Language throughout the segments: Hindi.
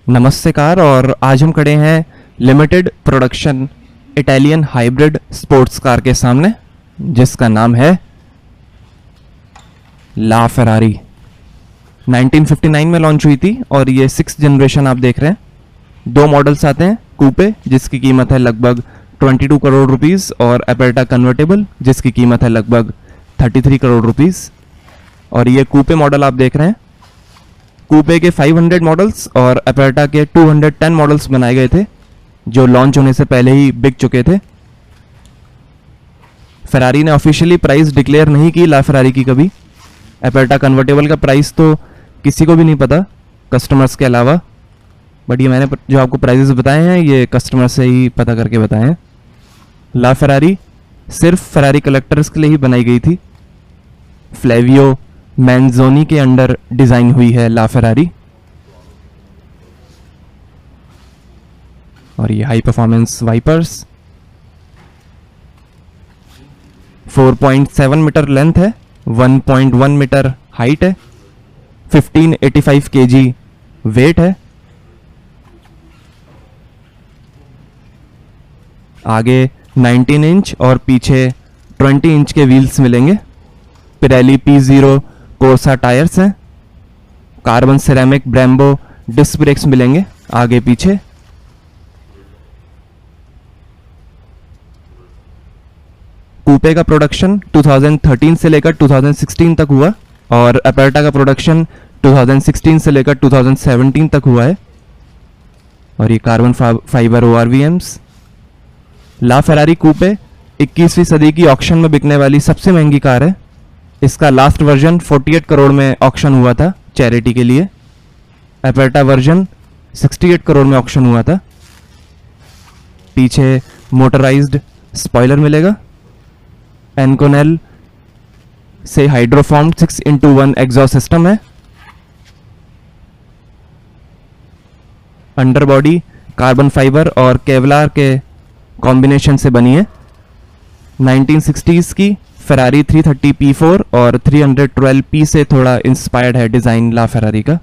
नमस्कार। और आज हम खड़े हैं limited production Italian hybrid sports car के सामने, जिसका नाम है ला फेरारी। 1959 में लॉन्च हुई थी और ये 6th जनरेशन आप देख रहे हैं। 2 मॉडल्स आते हैं, कूपे जिसकी कीमत है लगभग 22 करोड़ रुपीस और एपेटा कन्वर्टेबल जिसकी कीमत है लगभग 33 करोड़ रुपीस। और ये कूपे मॉडल आप देख रहे हैं, कूपे के 500 मॉडल्स और एपेटा के 210 मॉडल्स बनाए गए थे जो लॉन्च होने से पहले ही बिक चुके थे। फेरारी ने ऑफिशियली प्राइस डिक्लेयर नहीं की ला फेरारी की कभी। एपेटा कन्वर्टेबल का प्राइस तो किसी को भी नहीं पता कस्टमर्स के अलावा, बट ये मैंने जो आपको प्राइसेस बताए हैं ये कस्टमर से ही पता करके बताए हैं। ला फेरारी सिर्फ फेरारी कलेक्टर्स के लिए ही बनाई गई थी। फ्लेवियो मैंजोनी के अंडर डिजाइन हुई है ला फेरारी। और ये high performance wipers, 4.7 metre length है, 1.1 मीटर हाइट है, 1585 kg वेट है। आगे 19 इंच और पीछे 20 इंच के व्हील्स मिलेंगे। पिरेली P0 कोर्सा टायर्स हैं। Carbon ceramic Brembo disc brakes मिलेंगे आगे पीछे। कूपे का प्रोडक्शन 2013 से लेकर 2016 तक हुआ और एपेटा का प्रोडक्शन 2016 से लेकर 2017 तक हुआ है। और ये कार्बन फाइबर ORVMs। ला फेरारी कूपे 21वीं सदी की ऑक्शन में बिकने वाली सबसे महंगी कार है। इसका लास्ट वर्जन 48 करोड़ में ऑक्शन हुआ था चैरिटी के लिए। एपेटा वर्जन 68 करोड़ में ऑक्शन हुआ था। पीछे मोटराइज्ड स्पॉइलर मिलेगा। एनकोनेल से हाइड्रोफॉर्म 6x1 एग्जॉस्ट सिस्टम है। अंडरबॉडी कार्बन फाइबर और केवलार के कॉम्बिनेशन से बनी है। 1960s की फेरारी 330 P4 और 312 P से थोड़ा इंस्पायर्ड है डिजाइन ला फेरारी का।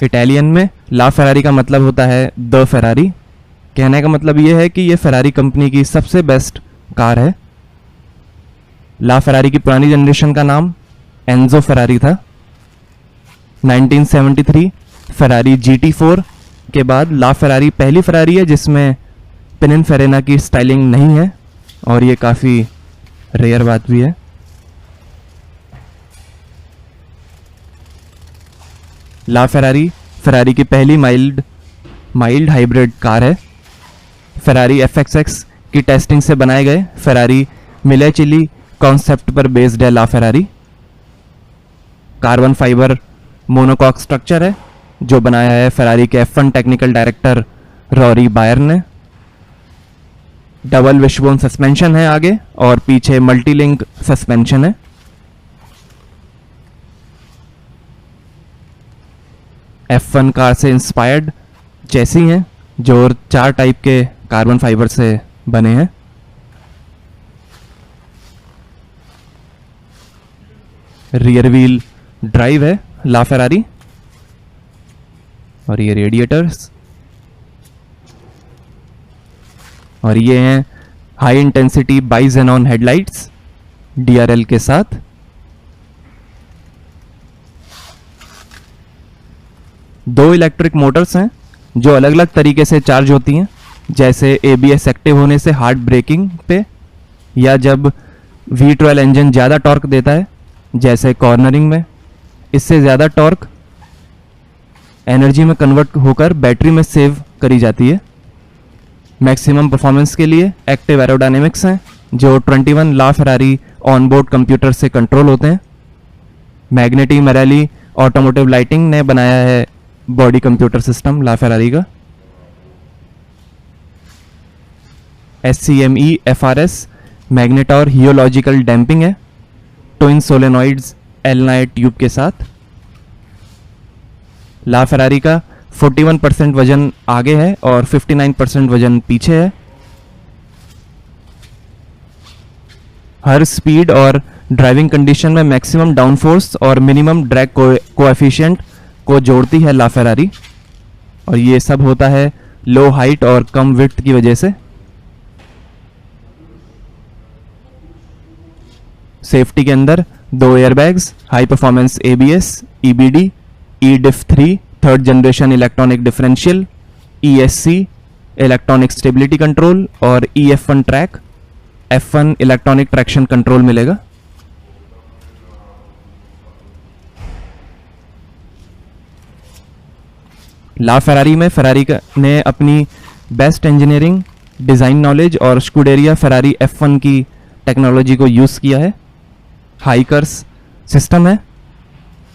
इटालियन में ला फेरारी का मतलब होता है द फेरारी। कहने का मतलब यह है कि यह फेरारी कंपनी की सबसे बेस्ट कार है। ला फेरारी की पुरानी जनरेशन का नाम एंजो फेरारी था। 1973 फेरारी GT4 के बाद ला फेरारी पहली फेरारी है जिसमें पिनिनफेरेना की स्टाइलिंग नहीं है और ये काफ़ी रेयर बात भी है। ला फेरारी फेरारी की पहली माइल्ड हाइब्रिड कार है। फेरारी FXX की टेस्टिंग से बनाए गए फेरारी मिलेचिली कॉन्सेप्ट पर बेस्ड है La Ferrari. Carbon fibre monocoque structure है जो बनाया है फेरारी के F1 technical director Rory Byrne ने। डबल विशबोन सस्पेंशन है आगे और पीछे मल्टीलिंक सस्पेंशन है। F1 कार से इंस्पायर्ड चेसी हैं जो 4 टाइप के कार्बन फाइबर से बने हैं। रियर व्हील ड्राइव है ला फेरारी। और ये रेडिएटर्स और ये हैं हाई इंटेंसिटी बाइजेनॉन हेडलाइट्स DRL के साथ। दो इलेक्ट्रिक मोटर्स हैं जो अलग अलग तरीके से चार्ज होती हैं, जैसे ABS एक्टिव होने से हार्ड ब्रेकिंग पे, या जब V12 इंजन ज़्यादा टॉर्क देता है जैसे कॉर्नरिंग में। इससे ज़्यादा टॉर्क एनर्जी में कन्वर्ट होकर बैटरी में सेव करी जाती है। मैक्सिमम परफॉर्मेंस के लिए एक्टिव एरोडायनेमिक्स हैं जो 21 ला फेरारी ऑनबोर्ड कंप्यूटर से कंट्रोल होते हैं। मैग्नेटी मेराली ऑटोमोटिव लाइटिंग ने बनाया है बॉडी कंप्यूटर सिस्टम ला फेरारी का। SCME FRS मैग्नेटॉर हियोलॉजिकल डैम्पिंग है ट्विन सोलेनॉइड्स एलनाइट ट्यूब के साथ। ला फेरारी का 41% वजन आगे है और 59% वजन पीछे है। हर स्पीड और ड्राइविंग कंडीशन में मैक्सिमम डाउनफोर्स और मिनिमम ड्रैग कोएफिशिएंट को जोड़ती है ला फेरारी, और ये सब होता है लो हाइट और कम विड्थ की वजह से। सेफ्टी के अंदर 2 airbags, high performance ABS, EBD, eDiff3 third generation electronic differential, ESC electronic stability control और EF1 track, F1 electronic traction control मिलेगा। ला फेरारी में फेरारी ने अपनी बेस्ट इंजीनियरिंग, डिज़ाइन नॉलेज और स्कूडेरिया फेरारी F1 की टेक्नोलॉजी को यूज़ किया है। हाइकर्स सिस्टम है,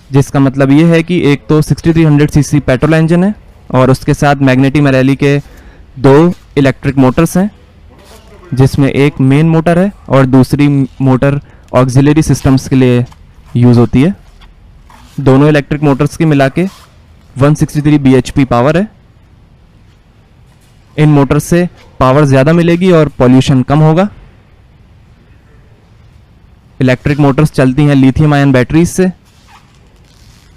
जिसका मतलब ये है कि एक तो 6300 सीसी पेट्रोल इंजन है और उसके साथ मैग्नेटी मैरेली के 2 इलेक्ट्रिक मोटर्स हैं, जिसमें एक मेन मोटर है और दूसरी मोटर ऑक्सिलरी सिस्टम्स के लिए यूज़ होती है। दोनों इलेक्ट्रिक मोटर्स की मिला के 163 bhp पावर है। इन मोटर्स से पावर ज़्यादा मिलेगी और पॉल्यूशन कम होगा। इलेक्ट्रिक मोटर्स चलती हैं लिथियम आयन बैटरीज से।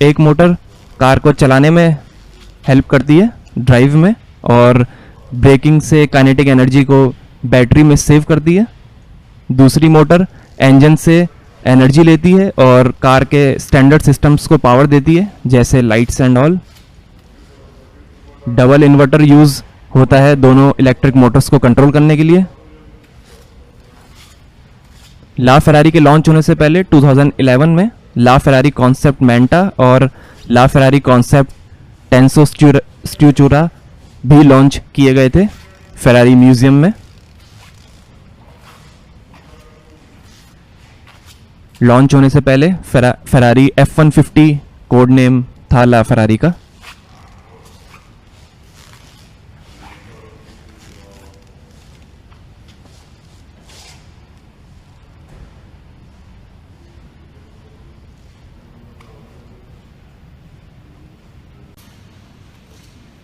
एक मोटर कार को चलाने में हेल्प करती है, ड्राइव में, और ब्रेकिंग से काइनेटिक एनर्जी को बैटरी में सेव करती है। दूसरी मोटर इंजन से एनर्जी लेती है और कार के स्टैंडर्ड सिस्टम्स को पावर देती है, जैसे lights and all. Double inverter use होता है दोनों इलेक्ट्रिक मोटर्स को कंट्रोल करने के लिए। ला फेरारी के लॉन्च होने से पहले 2011 में ला फेरारी कॉन्सेप्ट मैंटा और ला फेरारी कॉन्सेप्ट टेंसो स्ट्यूचुरा भी लॉन्च किए गए थे फेरारी म्यूजियम में। लॉन्च होने से पहले फेरारी F150 कोड नेम था ला फेरारी का।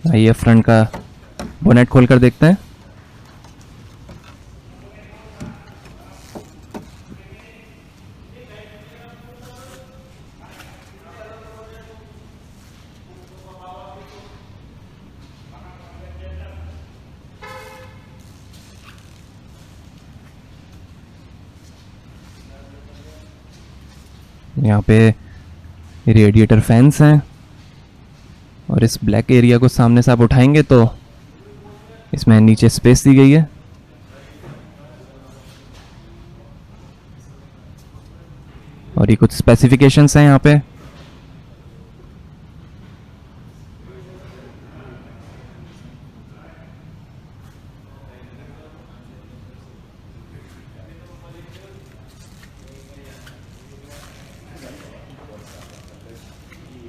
आइए फ्रंट का बोनेट खोलकर देखते हैं। यहाँ पे रेडिएटर फैंस हैं और इस ब्लैक एरिया को सामने से आप उठाएंगे तो इसमें नीचे स्पेस दी गई है। और ये कुछ स्पेसिफिकेशंस हैं यहाँ पे।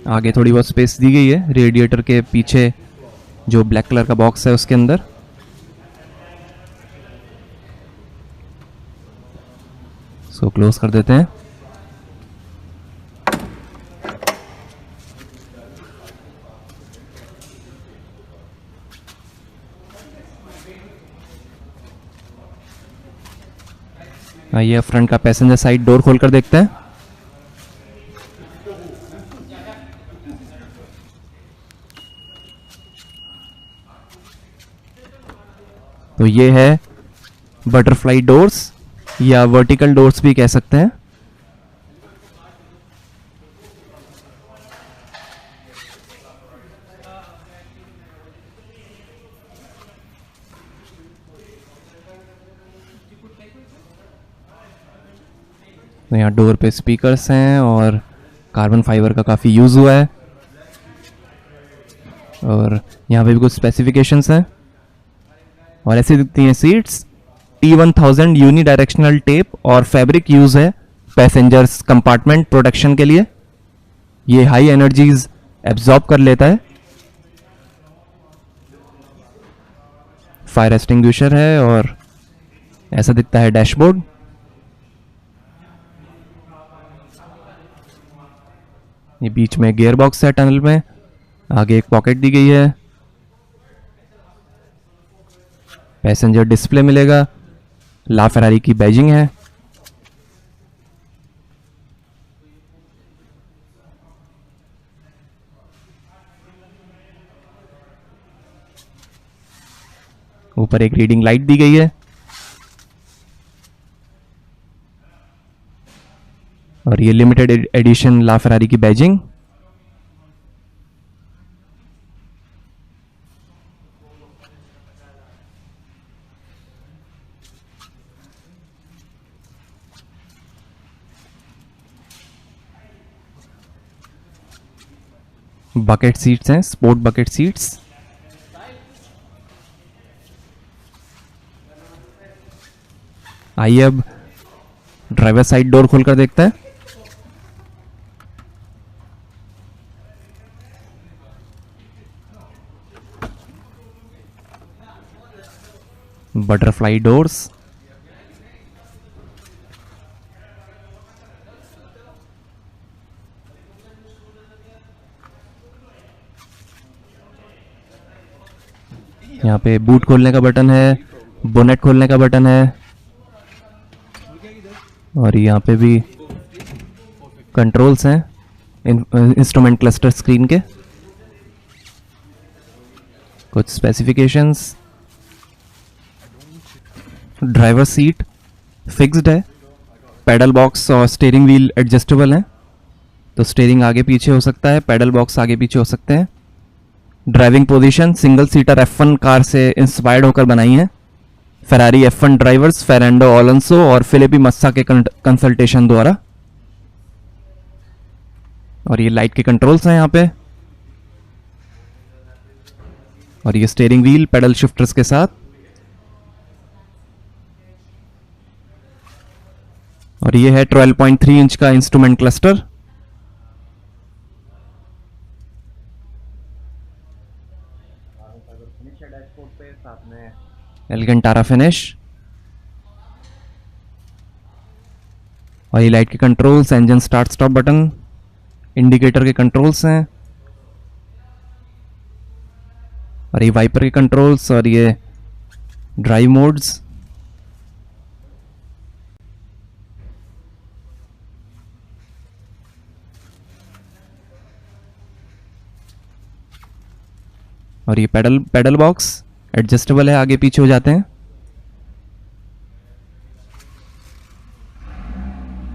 आगे थोड़ी बहुत स्पेस दी गई है रेडिएटर के पीछे, जो ब्लैक कलर का बॉक्स है उसके अंदर। इसको क्लोज कर देते हैं। आइए फ्रंट का पैसेंजर साइड डोर खोलकर देखते हैं। तो ये है बटरफ्लाई डोर्स, या वर्टिकल डोर्स भी कह सकते हैं। तो यहाँ डोर पे स्पीकर्स हैं और कार्बन फाइबर का काफ़ी यूज़ हुआ है। और यहाँ पे भी कुछ स्पेसिफिकेशंस हैं। और ऐसी दिखती हैं seats. T1000 unidirectional tape और फैब्रिक यूज़ है पैसेंजर्स कंपार्टमेंट प्रोटेक्शन के लिए। ये हाई एनर्जीज एब्जॉर्ब कर लेता है। फायर एक्सटिंग्विशर है और ऐसा दिखता है डैशबोर्ड। ये बीच में गियर बॉक्स है टनल में। आगे एक पॉकेट दी गई है। पैसेंजर डिस्प्ले मिलेगा। ला फेरारी की बैजिंग है। ऊपर एक रीडिंग लाइट दी गई है और ये लिमिटेड एडिशन ला फेरारी की बैजिंग। बकेट सीट्स हैं, स्पोर्ट बकेट सीट्स। आइए अब ड्राइवर साइड डोर खोलकर देखते हैं। बटरफ्लाई डोर्स, यहाँ पे बूट खोलने का बटन है, बोनेट खोलने का बटन है और यहाँ पे भी कंट्रोल्स हैं इंस्ट्रूमेंट क्लस्टर स्क्रीन के। कुछ स्पेसिफिकेशंस, ड्राइवर सीट फिक्स्ड है, पैडल बॉक्स और स्टीयरिंग व्हील एडजस्टेबल हैं, तो स्टीयरिंग आगे पीछे हो सकता है, पैडल बॉक्स आगे पीछे हो सकते हैं। Driving position single seater F1 car से इंस्पायर्ड होकर बनाई है। Ferrari F1 drivers Fernando Alonso और फिलिपी मस्सा के कंसल्टेशन द्वारा। और ये लाइट के कंट्रोल्स हैं यहाँ पे और ये स्टीयरिंग व्हील पेडल शिफ्टर्स के साथ। और ये है 12.3 इंच का इंस्ट्रूमेंट क्लस्टर। साथ में एलगेंटारा फिनिश और ये लाइट के controls, engine start stop button, indicator के कंट्रोल्स हैं और ये वाइपर के कंट्रोल्स और ये ड्राइव मोड्स। और ये पैडल बॉक्स एडजस्टेबल है, आगे पीछे हो जाते हैं।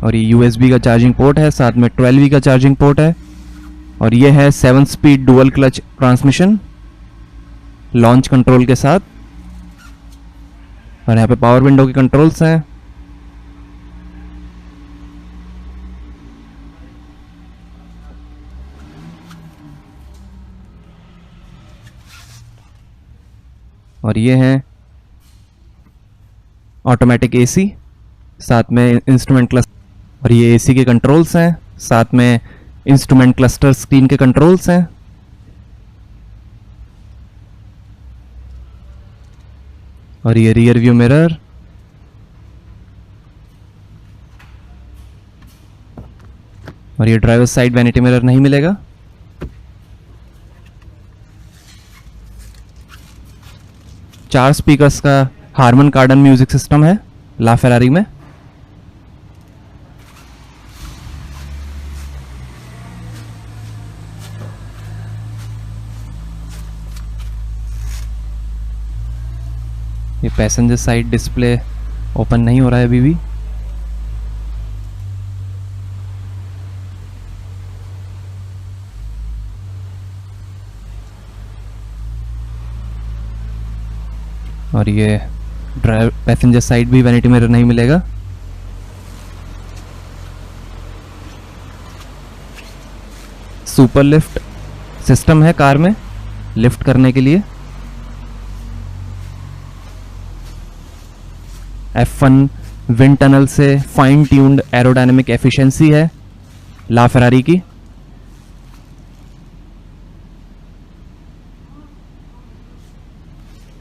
और ये USB का चार्जिंग पोर्ट है, साथ में 12V का चार्जिंग पोर्ट है। और ये है 7 speed dual clutch transmission launch control के साथ। और यहाँ पे पावर विंडो के कंट्रोल्स हैं। और ये है ऑटोमेटिक AC, साथ में इंस्ट्रूमेंट क्लस्टर। और ये AC के कंट्रोल्स हैं, साथ में इंस्ट्रूमेंट क्लस्टर स्क्रीन के कंट्रोल्स हैं। और ये रियर व्यू मिरर। और ये ड्राइवर साइड वैनिटी मिरर नहीं मिलेगा। चार स्पीकर्स का हारमन कार्डन म्यूजिक सिस्टम है ला फेरारी में। ये पैसेंजर साइड डिस्प्ले ओपन नहीं हो रहा है अभी भी। और ये पैसेंजर साइड भी वैनिटी मिरर नहीं मिलेगा। सुपर लिफ्ट सिस्टम है कार में लिफ्ट करने के लिए। F1 विंड टनल से फाइन ट्यून्ड एरोडायनेमिक एफिशिएंसी है ला फेरारी की।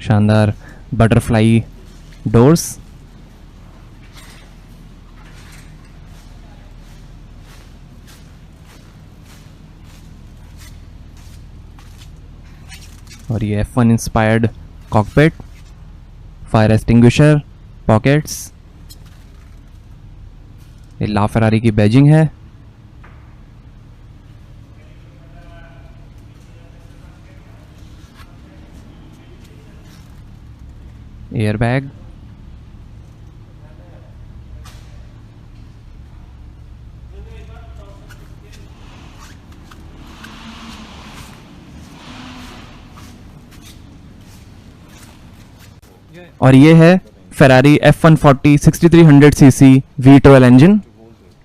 शानदार बटरफ्लाई डोर्स। और ये F1 inspired cockpit, fire extinguisher, pockets. ये ला फेरारी की बैजिंग है। एयरबैग, और ये है Ferrari F140 6300 CC V12 engine,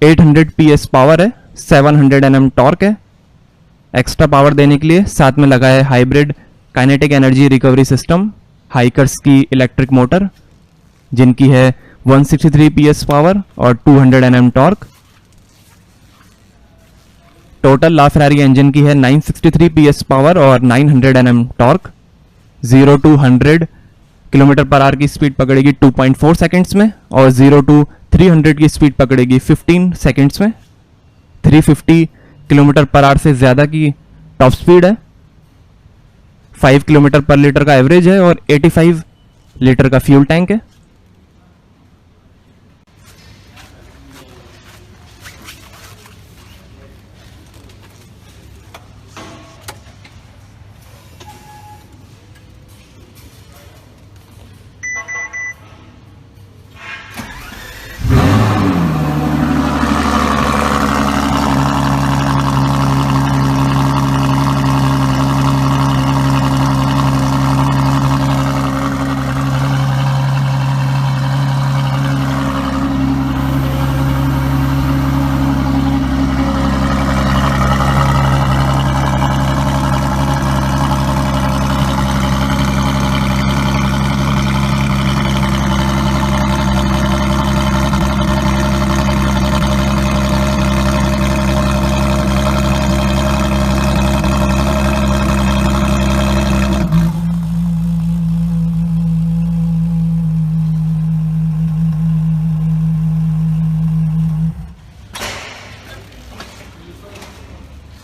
800 PS power है, 700 Nm टॉर्क है। एक्स्ट्रा पावर देने के लिए साथ में लगा है hybrid kinetic energy recovery system, hikers की इलेक्ट्रिक मोटर जिनकी है 163 PS पावर और 200 Nm टॉर्क। टोटल लाफेरारी इंजन की है 963 PS पावर और 900 Nm torque. 0 to 100 kilometre per hour की स्पीड पकड़ेगी 2.4 सेकेंड्स में और 0 to 300 की स्पीड पकड़ेगी 15 सेकेंड्स में। 350 किलोमीटर पर आवर से ज़्यादा की टॉप स्पीड है। 5 किलोमीटर पर लीटर का एवरेज है और 85 लीटर का फ्यूल टैंक है।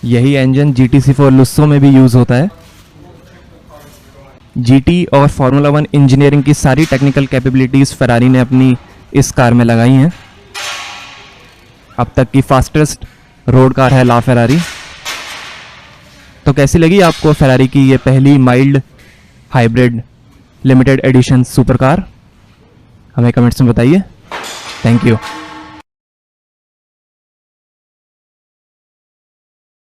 यही इंजन GTC4 लुस्सो में भी यूज़ होता है। GT और फार्मूला 1 इंजीनियरिंग की सारी टेक्निकल कैपेबिलिटीज़ फेरारी ने अपनी इस कार में लगाई हैं। अब तक की फास्टेस्ट रोड कार है ला फेरारी। तो कैसी लगी आपको फेरारी की ये पहली mild hybrid limited edition super car? हमें कमेंट्स में बताइए। Thank you.